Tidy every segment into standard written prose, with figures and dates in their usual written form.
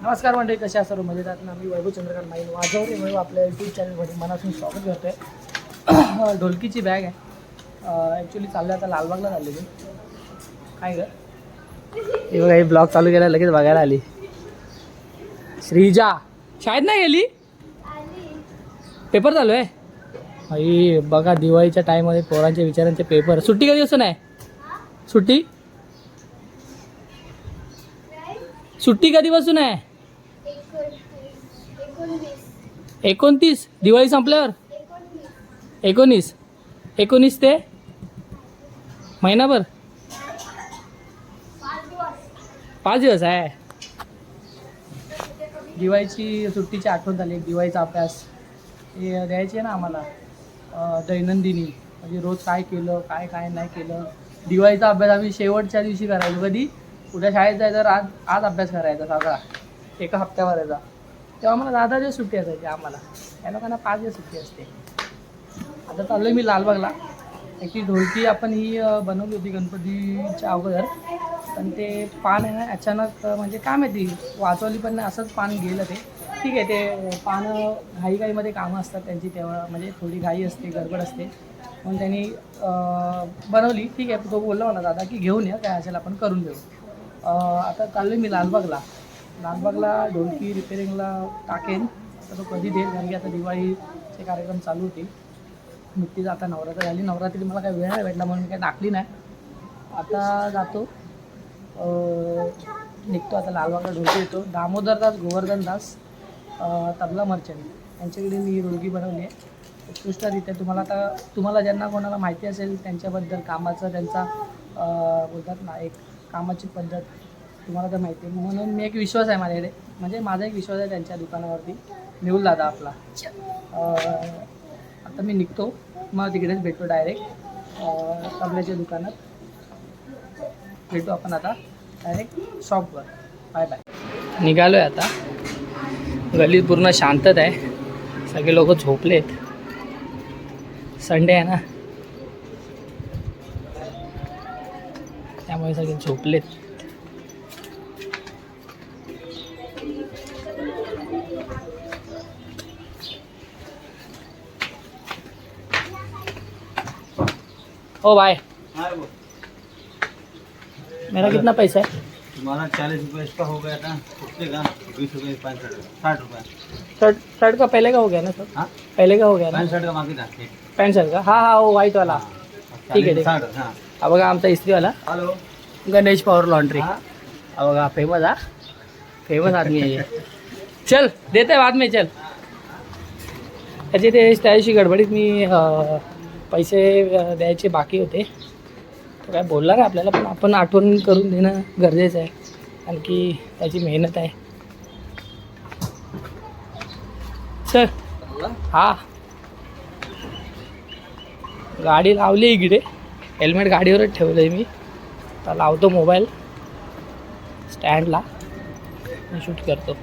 नमस्कार मंडळी, कशा सर्व मजेत आहात ना? मी वैभव चंद्रकांत माईन वाजवरे वैभव आपल्या यूट्यूब चॅनलमध्ये मनापासून स्वागत करतो आहे. ढोलकीची बॅग आहे. ॲक्च्युली चाललं आता लालबागला चालले मी. काय ग हे बघा, हे ब्लॉग चालू केला लगेच बघायला आली. श्रीजा शाळेत नाही गेली? पेपर चालू आहे. आई बघा, दिवाळीच्या टाईममध्ये पोरांच्या विचारांचे पेपर. सुट्टी कधी असं नाही? सुट्टी कधीपासून आहे? 29. दिवाळी संपल्यावर 19 ते महिनाभर 5 दिवस आहे. दिवाळीची सुट्टीची आठवण झाली. दिवाळीचा अभ्यास हे द्यायचे ना आम्हाला, दैनंदिनी, म्हणजे रोज काय केलं काय नाही केलं. दिवाळीचा अभ्यास आम्ही शेवटच्या दिवशी करायचो. कधी उद्या शाळेत जायचं, आज अभ्यास करायचा सगळा एका हप्त्याभराचा. तेव्हा आम्हाला 10 दिवस सुट्टी असायची. आम्हाला या लोकांना 5 दिवस सुट्टी असते. आता चाललो मी लालबागला. ती ढोलकी आपण ही बनवली होती गणपतीच्या अगोदर, पण ते पान आहे ना अचानक, म्हणजे काय माहिती वाचवली पण नाही, असंच पान गेलं. ते ठीक आहे, ते पानं घाईमध्ये कामं असतात त्यांची, तेव्हा म्हणजे थोडी घाई असते, गडबड असते, म्हणून त्यांनी बनवली. ठीक आहे, तो बोलला मला दादा की घेऊन या, काय असेल आपण करून देऊ. आता चाललो मी लालबागला ढोलकी रिपेरिंगला टाकेन. तर तो कधी देईल, कारण की आता दिवाळीचे कार्यक्रम चालू होते. नुकतीच आता नवरात्र झाली. नवरात्री मला काही वेळ नाही भेटला म्हणून मी काही टाकली नाही. आता जातो, निघतो आता लालबागला. ढोलकी येतो. दामोदरदास गोवर्धनदास तबला मर्चंट यांच्याकडे मी ही ढोलकी बनवली आहे. उत्कृष्टरित्या तुम्हाला ज्यांना कोणाला माहिती असेल त्यांच्याबद्दल, कामाचं त्यांचा बोलतात ना, एक कामाची पद्धत तुम्हाला तर माहिती आहे, म्हणून मी एक विश्वास आहे माझ्याकडे, म्हणजे माझा एक विश्वास आहे त्यांच्या दुकानावरती. मेहुल दादा आपला. आता मी निघतो, मग तिकडेच भेटतो डायरेक्ट तबल्याच्या दुकानात. भेटू आपण आता डायरेक्ट शॉपवर. Bye bye. निघालो आहे आता. गल्लीत पूर्ण शांतता आहे, सगळे लोक झोपलेत. संडे आहे ना, त्यामुळे सगळे झोपलेत. ओ भाई, मेरा कितना पैसा है? तुम्हारा 40 रुपये इसका हो गया था, उसके का 20 रुपये, 60 रुपये। शर्ट का पहले का हो गया ना सर? हाँ, पहले का हो गया ना? पैंट शर्ट का बाकी था। पैंट शर्ट का? हाँ, वो व्हाईट वाला. ठीक आहे. 60। हाँ, हा बघा आमचा इस्त्रीवाला हेलो, गणेश पॉवर लॉन्ड्री. हाँ, हा बघा, फेमस आदमी आहे. चल देते बाद में, चल. त्याचे ते त्याशी गडबडीत मी पैसे द्यायचे बाकी होते. तो काय बोलला नाही आपल्याला, पण आपण आठवण करून देणं गरजेचं आहे, कारण की त्याची मेहनत आहे. चल. हा, गाडी लावली इकडे, हेल्मेट गाडीवरच ठेवलं आहे मी. आता लावतो मोबाईल स्टँडला, शूट करतो.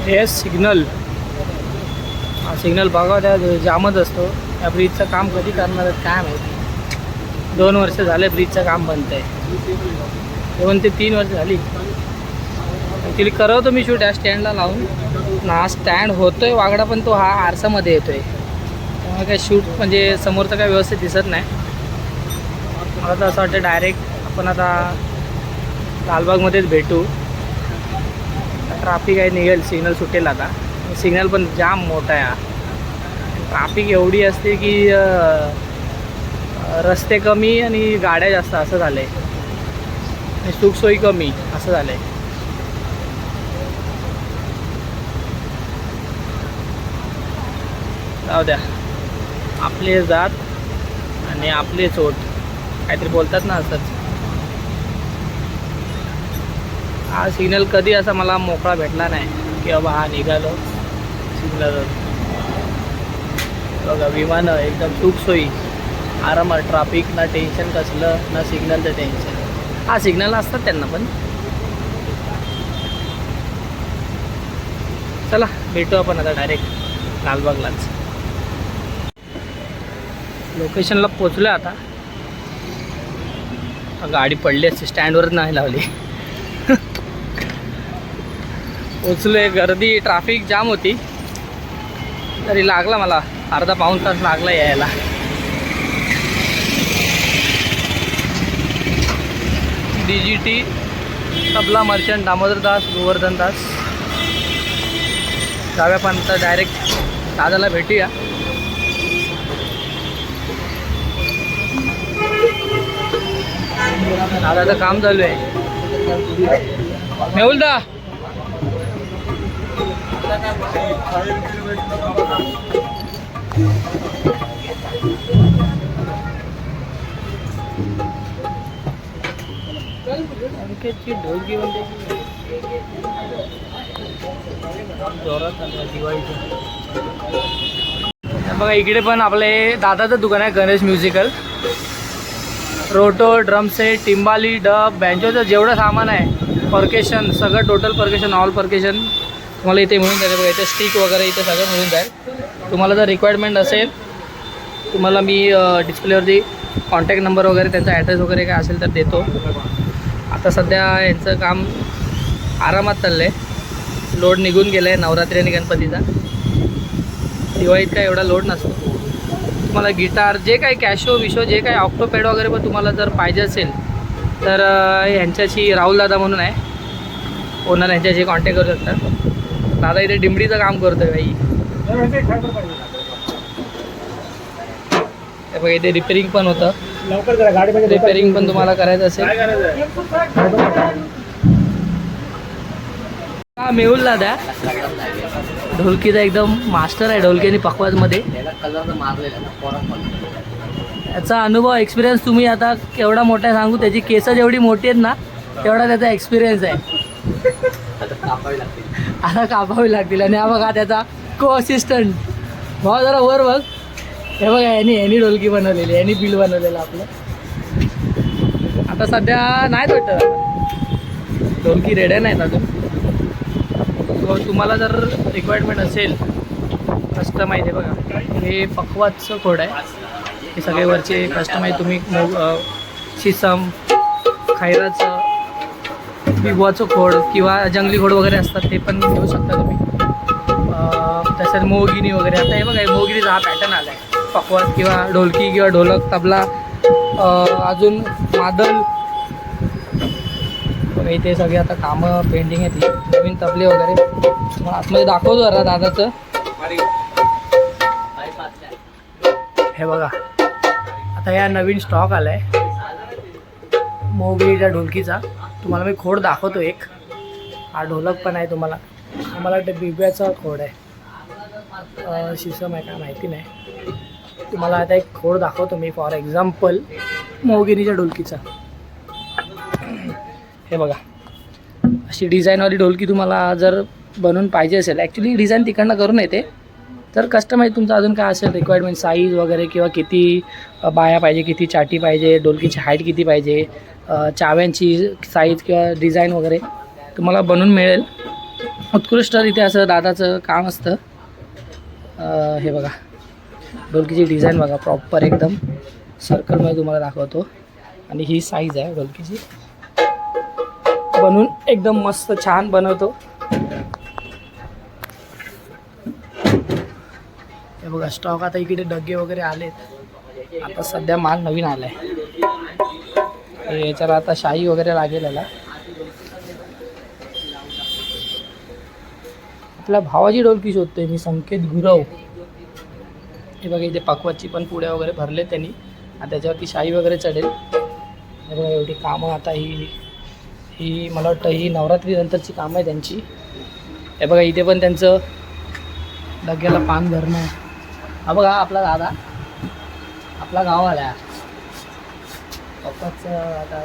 हे सिग्नल, हा सिग्नल बघा, त्या जामच असतो. या ब्रिजचं काम कधी करणार आहेत काय माहिती. 2 वर्ष झाले ब्रिजचं काम बनतं आहे. 2 ते 3 वर्ष झाली. ॲक्च्युली करवतो मी शूट या स्टँडला लावून. हा स्टँड होतो आहे वागडा, पण तो हा आरसामध्ये येतो आहे, त्यामुळे काय शूट म्हणजे समोरचं काय व्यवस्थित दिसत नाही. मला तर असं वाटतं डायरेक्ट आपण आता लालबागमध्येच भेटू. ट्राफिक आहे, निघेल, सिग्नल सुटेल आता. सिग्नल पण जाम मोठा आहे. ट्राफिक एवढी असते की रस्ते कमी आणि गाड्या जास्त, असं झालं आहे. सुखसोयी कमी, असं झालं आहे. जाऊ द्या, आपले जात आणि आपले चोट, काहीतरी बोलतात ना असंच. हा सिग्नल कधी असा मला मोकळा भेटला नाही की बाबा हा निघालो सिग्नल. बघा, विमानं एकदम सुखसोयी, आरामात, ट्राफिक ना टेन्शन कसलं, ना सिग्नलचं टेन्शन. हा सिग्नल असतात त्यांना पण. चला भेटू आपण आता डायरेक्ट लालबागलाच. लोकेशनला पोचलो आता. गाडी पडली असते, स्टँडवरच नाही लावली. पोचलोय. गर्दी ट्रॅफिक जाम होती तरी लागला मला अर्धा पाऊण तास लागला यायला. DGT tabla merchant Damodar Das Govardhan Das. जाऊया पण आता डायरेक्ट दादाला भेटूया. दादाचं काम चालू आहे. मेहुलदा अंकितची ढोलकी म्हणते जोरात चालू दिवाळीचं. बघा इकडे पण आपले दादाचं दुकान आहे गणेश म्युझिकल. रोटो, ड्रम सेट, टिंबाली, डब, बँजोचं जेवढं सामान आहे पर्केशन सगळं टोटल पर्केशन ऑल पर्केशन तुम्हाला इथे मिळून जाईल. बघा इथे स्टिक वगैरे इथे सगळं मिळून जाईल. तुम्हाला जर रिक्वायरमेंट असेल तुम्हाला मी डिस्प्लेवरती कॉन्टॅक्ट नंबर वगैरे त्यांचा ॲड्रेस वगैरे काय असेल तर देतो. आता सध्या यांचं काम आरामात चाललं आहे. लोड निघून गेलं आहे नवरात्री आणि गणपतीचा. दिवाळीत काय एवढा लोड नसतो. तुम्हाला गिटार जे काही कॅशो विशो जे काही ऑक्टोपॅड वगैरे पण तुम्हाला जर पाहिजे असेल तर यांच्याशी राहुल दादा म्हणून आहे ओनर, यांच्याशी कॉन्टॅक्ट करू शकता. दादा इथे डिंबडीचं काम करतो आहे बाई. बघा इथे रिपेरिंग पण होतं. लवकर करा गाडी रिपेरिंग पण तुम्हाला करायचं असेल. हा मेहुल दादा ढोलकीचा एकदम मास्टर आहे. ढोलकी आणि पखवाजमध्ये याचा अनुभव एक्सपिरियन्स तुम्ही आता केवढा मोठा आहे सांगू. त्याची केस जेवढी मोठी आहेत ना तेवढा त्याचा एक्सपिरियन्स आहे. आता कापावी लागतील. आणि हा बघा त्याचा को असिस्टंट भाऊ जरा वर बघ. हे बघा यांनी ढोलकी बनवलेली, यांनी बिल बनवलेलं आपलं. आता सध्या नाहीच वाटतं ढोलकी रेड्या नाहीत अजून. तुम्हाला जर रिक्वायरमेंट असेल कस्टमाइज आहे बघा हे पखवाजचं खोड आहे. हे सगळे वरचे कस्टमाइज तुम्ही शिसम खैराचं बिबवाचं खोड किंवा जंगली खोड वगैरे असतात ते पण घेऊ शकता तुम्ही. तसंच मोगिनी वगैरे. आता हे बघा मोगिनीचा हा पॅटर्न आला आहे. पखवाज किंवा ढोलकी किंवा ढोलक तबला अजून मादल बघा इथे सगळे आता कामं पेंडिंग आहेत. नवीन तबले वगैरे तुम्हाला आतमध्ये दाखवतो जरा दादाचं. हे बघा आता या नवीन स्टॉक आला आहे मोगिनीच्या ढोलकीचा. तुम्हाला मी खोड दाखवतो एक. हा ढोलक पण आहे तुम्हाला. आम्हाला वाटतं बिब्याचा खोड आहे शिसम आहे का माहिती नाही. तुम्हाला आता एक खोड दाखवतो मी फॉर एक्झाम्पल मोगिनीच्या ढोलकीचा. हे बघा अशी डिझाईनवाली ढोलकी तुम्हाला जर बनवून पाहिजे असेल. ॲक्च्युली डिझाईन तिकडनं करून येते. तर कस्टमाइज तुमचं अजून काय असेल रिक्वायरमेंट साईज वगैरे किंवा किती बाया पाहिजे, किती चाटी पाहिजे, ढोलकीची हाईट किती पाहिजे, चाव्यांची साईज किंवा डिझाईन वगैरे तुम्हाला बनवून मिळेल. उत्कृष्ट इथे असं दादाचं काम असतं. हे बघा ढोलकीची डिझाईन बघा प्रॉपर एकदम सर्कलमध्ये तुम्हाला दाखवतो. आणि ही साईज आहे ढोलकीची. बनवून एकदम मस्त छान बनवतो. हे बघा स्टॉक आता इकडे डगे वगैरे आलेत. आता सध्या माल नवीन आला आहे. याच्याला आता शाई वगैरे लागेल याला. आपल्या भावाची ढोलकी शोधतोय मी संकेत गुरव. हे बघा इथे पखवाजची पण पुड्या वगैरे भरले त्यांनी. आता त्याच्यावरती शाई वगैरे चढेल. हे बघा एवढी कामं आता ही मला वाटतं ही नवरात्री नंतरची कामं आहे त्यांची. हे बघा इथे पण त्यांचं डग्याला पान भरणं. हा बघा आपला दादा आपला गाव आला पप्पाचं आता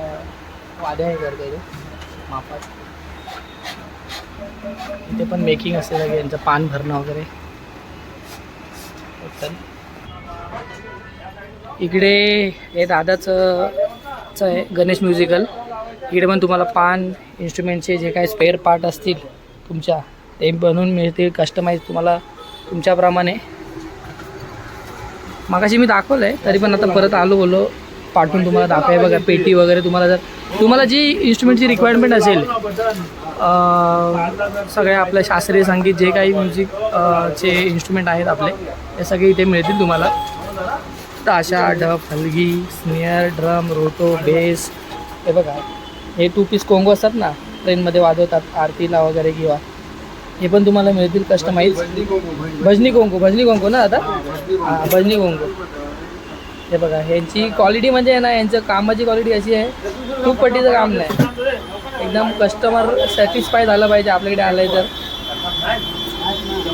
वाद्या हे करतो इथे मापात. इथे पण मेकिंग असते सगळे यांचं पान भरणं वगैरे. इकडे हे दादाचं आहे गणेश म्युझिकल. इकडे पण तुम्हाला पान इन्स्ट्रुमेंटचे जे काही स्पेअर पार्ट असतील तुमच्या ते बनवून मिळतील कस्टमाइज तुम्हाला तुमच्याप्रमाणे. मागाशी मी दाखवलं आहे तरी पण आता परत आलो बोलो पाठवून तुम्हाला दाखवाय. बघा पेटी वगैरे तुम्हाला जर तुम्हाला जी इन्स्ट्रुमेंटची रिक्वायरमेंट असेल सगळ्या आपल्या शास्त्रीय संगीत जे काही म्युझिक चे इन्स्ट्रुमेंट आहेत आपले हे सगळे इथे मिळतील तुम्हाला. ताशा, डफ, हलगी, स्नेअर, ड्रम, रोटो, बेस. हे बघा हे 2 पीस कोंगो असतात ना ट्रेनमध्ये वाजवतात आरतीला वगैरे किंवा हे पण तुम्हाला मिळतील कस्टमाइज. भजनी कोंगो ना आता हां भजनी कोंगो. हे बघा ह्यांची क्वालिटी म्हणजे ना यांचं कामाची क्वालिटी अशी आहे खूप पटीचं काम नाही. एकदम कस्टमर सॅटिस्फाय झालं पाहिजे आपल्याकडे आलं आहे तर.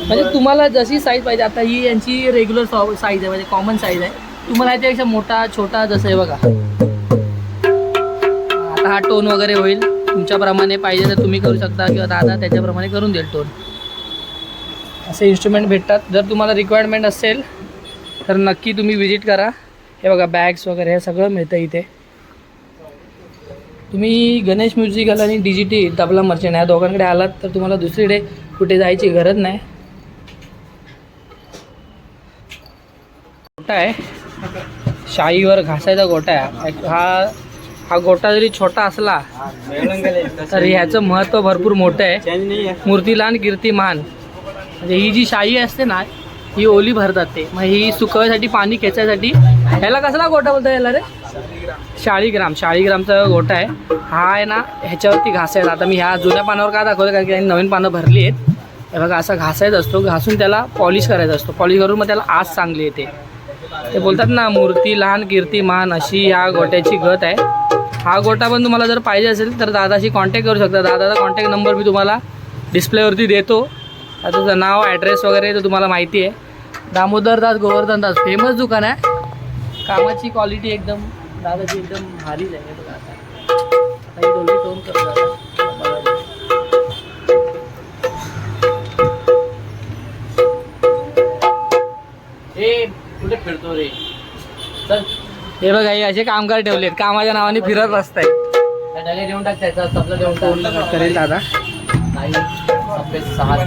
म्हणजे तुम्हाला जशी साईज पाहिजे आता ही यांची रेग्युलर साईज आहे म्हणजे कॉमन साईज आहे. तुम्हाला याच्यापेक्षा मोठा छोटा जसं आहे बघा. आता हा टोन वगैरे होईल तुमच्याप्रमाणे पाहिजे तर तुम्ही करू शकता किंवा दादा त्याच्याप्रमाणे करून देईल टोन. असे इन्स्ट्रुमेंट भेटतात. जर तुम्हाला रिक्वायरमेंट असेल तर नक्की तुम्ही विजिट करा. हे बघा बॅग्स वगैरे हे सगळं मिळतं इथे. तुम्ही गणेश म्युझिकल आणि डिजिटी तबला मर्चंट या दोघांकडे आलात तर तुम्हाला दुसरीकडे कुठे जायची गरज नाही. गोटा आहे शाईवर घासायचा गोटा आहे. हा गोटा जरी छोटा असला तर ह्याचं महत्त्व भरपूर मोठं आहे. मूर्तिलान कीर्तिमान म्हणजे ही जी शाई असते ना ही ओली भरतात ते मग ही सुकवायसाठी पाणी खेचायसाठी. ह्याला कसला गोटा बोलता याला रे? शाळीग्रामचा गोटा आहे हा आहे ना. ह्याच्यावरती घासायचा. आता मी ह्या जुन्या पानावर का दाखवलं कारण की नवीन पानं भरली आहेत. हे बघा असा घासायचा असतो. घासून त्याला पॉलिश करायचा असतो. पॉलिश करून मग त्याला आस चांगली येते. ते बोलतात ना मूर्ती लहान कीर्तिमान अशी ह्या गोट्याची गत आहे. हा गोटा पण तुम्हाला जर पाहिजे असेल तर दादाशी कॉन्टॅक्ट करू शकता. दादाचा कॉन्टॅक्ट नंबर मी तुम्हाला डिस्प्लेवरती देतो. आता तुझं नाव ॲड्रेस वगैरे तर तुम्हाला माहिती आहे. दामोदर दास गोवर्धन दास फेमस दुकान आहे. कामाची क्वालिटी एकदम दादाची एकदम भारीच आहे. बघा आता ही दोन्ही टोन करतो हे कुठे फिरतो रे चल. हे बघा हे असे कामगार ठेवलेत कामाच्या नावाने फिरत बसताय. डगे देऊन टाक त्याचा तबला देऊन टाक करेल दादा. नाही 6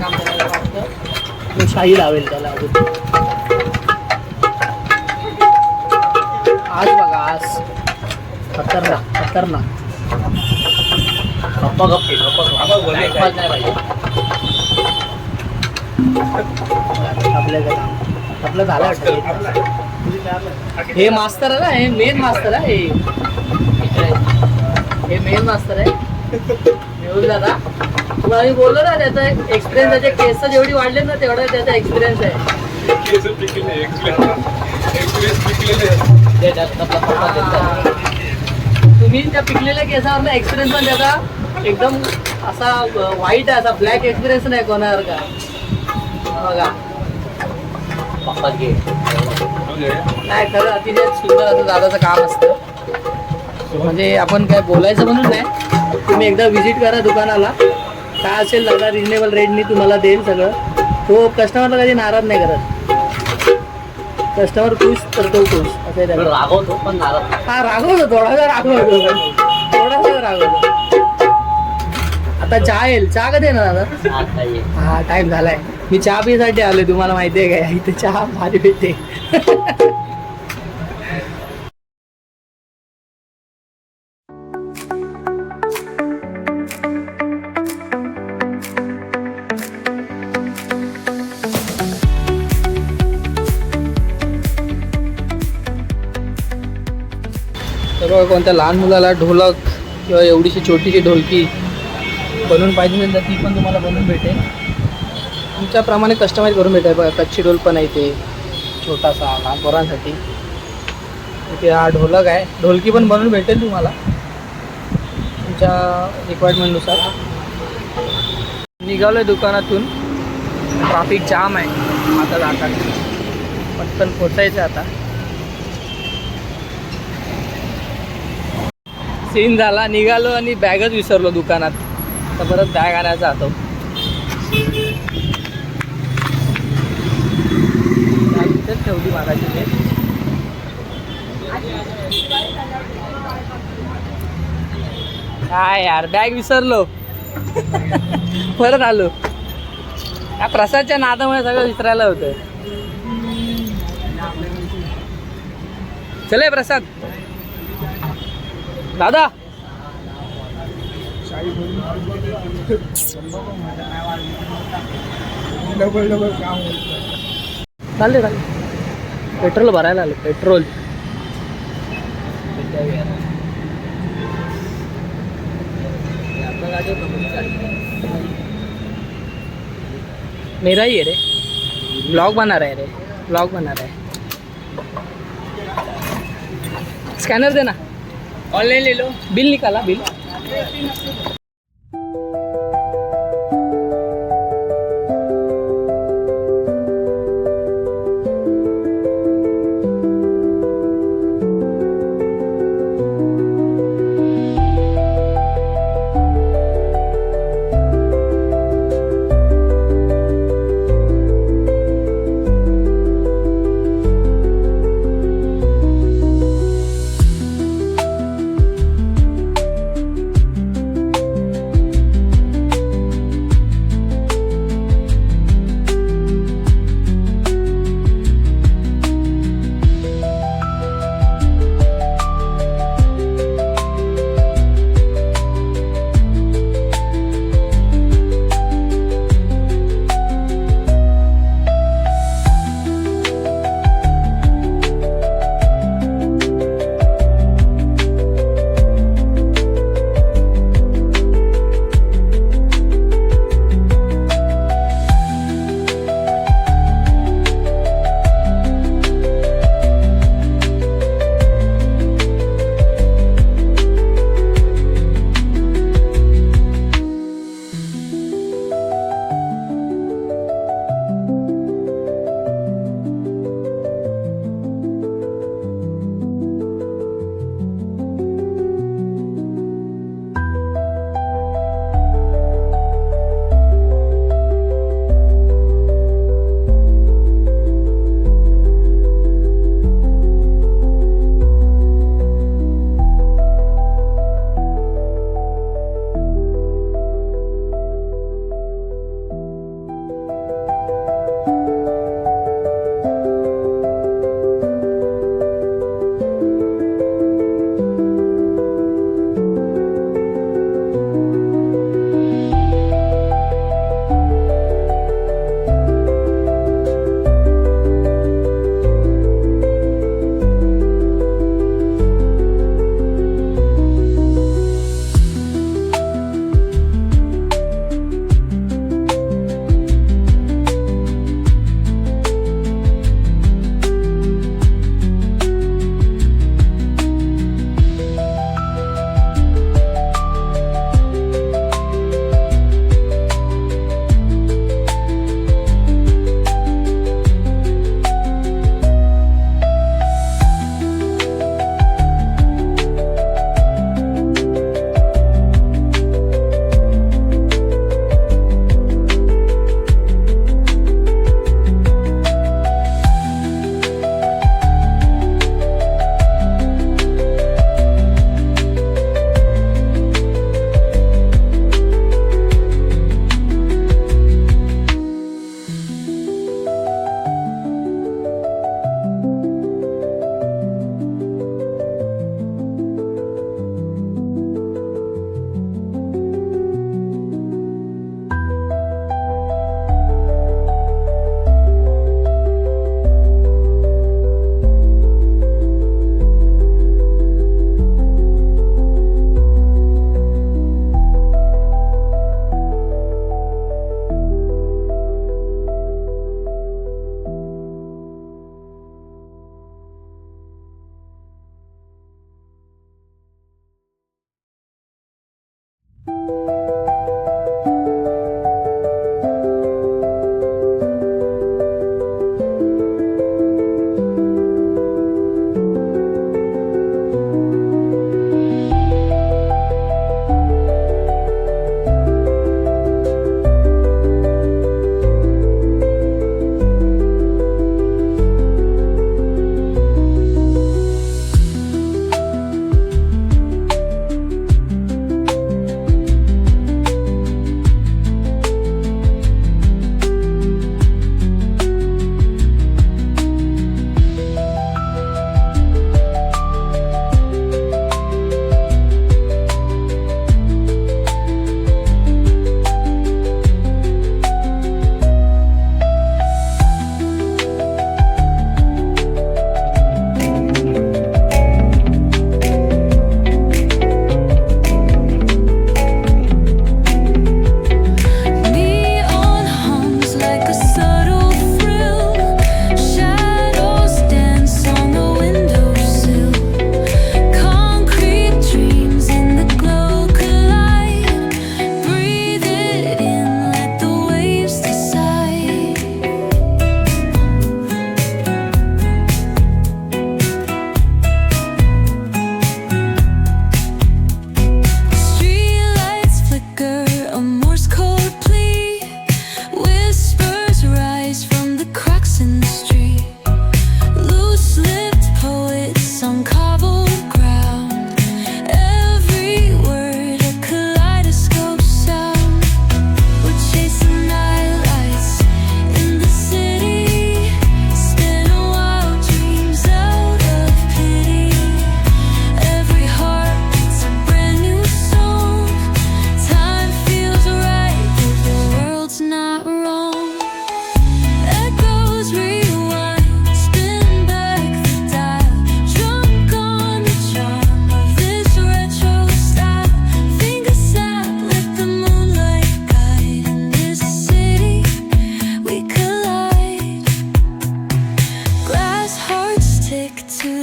काम करायला वाटतं शाही लावेल त्याला अजून. आज बघा आज खतरनाक गप्पा नाही पाहिजे. आपलं झालं वाटतं. हे मास्तर आहे ना हे मेन मास्तर आहे. हे मेन मास्तर आहे मेहुल दादा. तुम्हाला मी बोललो ना त्याचा एक्सपिरियन्स त्याचे केस जेवढी वाढले ना तेवढा त्याचा एक्सपिरियन्स आहे. तुम्ही त्या पिकलेल्या केसावर एक्सपिरियन्स पण त्याचा एकदम असा व्हाईट आहे. असा ब्लॅक एक्सपिरियन्स नाही कोणावर का बघा. नाही खरं अतिशय सुंदर असं दादाचं काम असतं. म्हणजे आपण काय बोलायचं म्हणून नाही. तुम्ही एकदा व्हिजिट करा दुकानाला. काय असेल दादा रिजनेबल रेटनी तुम्हाला देईल सगळं. तो कस्टमरला कधी नाराज नाही करत. कस्टमर खुश तर तो खुश असं त्याला रागवतो पण नाराज. हा रागवतो थोडासा रागवतो. आता चहा येईल. चहा कधी येणार दादा? हा टाइम झालाय. मी चहा पिण्यासाठी आलोय. तुम्हाला माहिती आहे काय इथे चहा भारी भेटते. बघा कोणत्या लहान मुलाला ढोलक किंवा एवढीशी छोटीशी ढोलकी बनवून पाहिजे असेल तर ती पण तुम्हाला बनवून भेटेल. तुमच्याप्रमाणे कस्टमाइज करून भेटेल. बघा कच्ची ढोल पण आहे इथे छोटासा लहान पोरांसाठी. इथे हा ढोलक आहे. ढोलकी पण बनवून भेटेल तुम्हाला तुमच्या रिक्वायरमेंटनुसार. निघालो आहे दुकानातून. ट्रॅफिक जाम आहे आता जाताना. पटकन पोचायचं आता. सीन झाला. निघालो आणि बॅगच विसरलो दुकानात. तर परत बॅग आणायचा आता. इथेच ठेवली मागायची ते. काय यार बॅग विसरलो. परत आलो. या प्रसादच्या नादामुळे सगळं विसरायला होतं. चले प्रसाद दादा. चालले चालले. पेट्रोल भरायला आले. पेट्रोल मेरा ही है रे. ब्लॉग बना रहा है रे. ब्लॉग बना रहा है. स्कैनर देना. ऑनलाइन ले लो. बिल निकाला bill.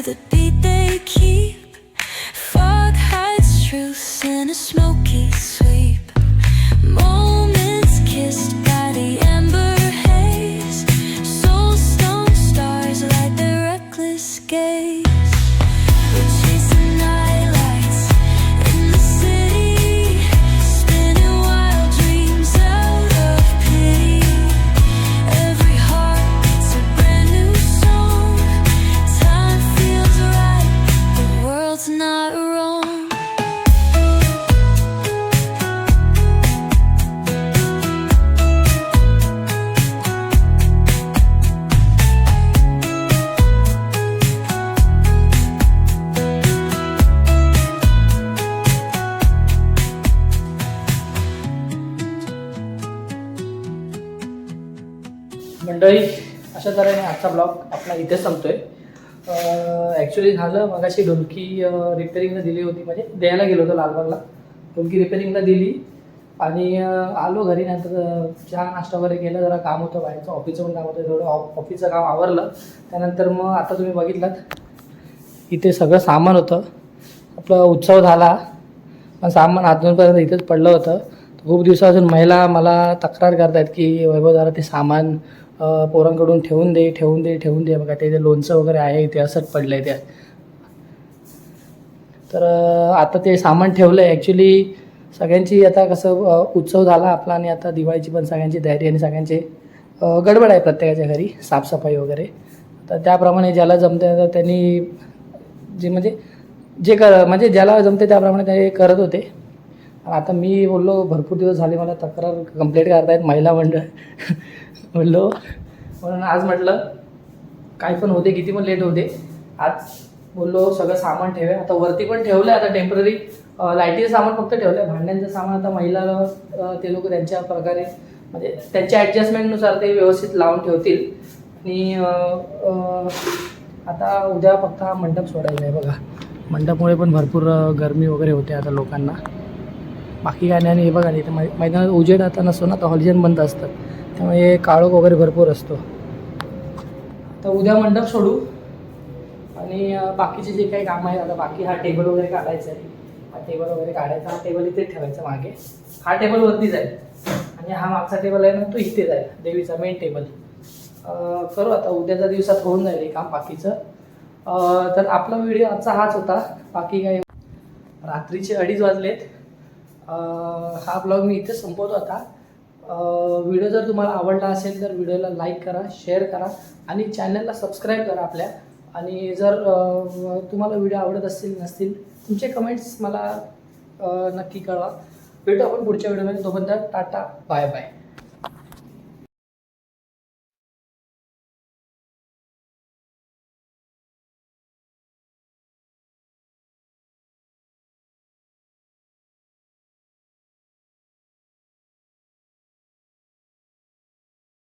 the beat they keep. Fog hides truth in a smoky sweep. Moments kissed by the amber haze. Soul stone stars like their reckless gaze. We're chasing nightlights in the city, spinning wild dreams out of pity. Every heart beats a brand new song. Time feels right, the world's not wrong. मंडळी, अशा तऱ्हेने आजचा blog आपला इथे संपतोय. Actually झालं मगाशी ढोलकी रिपेअरिंगला दिली होती, म्हणजे द्यायला गेलो होतो लालबागला. ढोलकी रिपेअरिंगला दिली आणि आलो घरी. नंतर चहा नाश्ता वगैरे केलं, जरा काम होतं बाहेरचं, ऑफिसचं पण काम होतं, थोडं ऑफिसचं काम आवरलं. त्यानंतर मग आता तुम्ही बघितलात इथे सगळं सामान होतं. आपला उत्सव झाला पण सामान अजूनपर्यंत इथेच पडलं होतं. खूप दिवसापासून महिला मला तक्रार करतायत की वैभव जरा ते सामान पोरांकडून ठेवून दे. बघा ते लोणचं वगैरे आहे इथे असंच पडलं आहे त्या. तर आता ते सामान ठेवलं आहे. ॲक्च्युली सगळ्यांची आता कसं उत्सव झाला आपला आणि आता दिवाळीची पण सगळ्यांची तयारी आणि सगळ्यांचे गडबड आहे प्रत्येकाच्या घरी, साफसफाई वगैरे. तर त्याप्रमाणे ज्याला जमते तर त्यांनी म्हणजे ज्याला जमते त्याप्रमाणे ते करत होते. आता मी बोललो भरपूर दिवस झाले मला तक्रार कंप्लेंट करतायत महिला मंडळ बोललो, म्हणून आज म्हटलं काय पण होते, किती पण लेट होते, आज बोललो सगळं सामान ठेवे. आता वरती पण ठेवलं आहे, आता टेम्पररी लाईटीचं सामान फक्त ठेवलं आहे. भांड्यांचं सामान आता महिला ते लोक त्यांच्या प्रकारे म्हणजे त्यांच्या ॲडजस्टमेंटनुसार ते व्यवस्थित लावून ठेवतील. आणि आता उद्या फक्त हा मंडप सोडायचा आहे. बघा मंडपमुळे पण भरपूर गरमी वगैरे होते आता लोकांना, बाकी काय नाही. आणि हे बघा इथे मैदानात उजेड आता नसतो ना, तर हॉलिजन बंद असतात, त्यामुळे काळोख वगैरे भरपूर असतो. तर उद्या मंडप सोडू आणि बाकीचे जे काही काम आहे आता बाकी हा टेबल वगैरे काढायचा आहे. हा टेबल वगैरे काढायचा, हा टेबल इथे ठेवायचा मागे. हा टेबल वरती जाईल आणि हा मागचा टेबल आहे ना तो इथे जाईल, देवीचा मेन टेबल. करू आता उद्याच्या दिवसात होऊन जाईल हे काम बाकीचं. तर आपला व्हिडिओ आजचा हाच होता. बाकी काय रात्रीचे 2:30 वाजलेत. हा ब्लॉग मी इथे संपवतो आता. व्हिडिओ जर तुम्हाला आवडला असेल तर व्हिडिओला लाईक करा, शेअर करा आणि चॅनलला सबस्क्राईब करा आपल्या. आणि जर तुम्हाला व्हिडिओ आवडत असतील नसतील तुमचे कमेंट्स मला नक्की कळवा. भेटू आपण पुढच्या व्हिडिओमध्ये. तोपर्यंत टाटा, बाय बाय.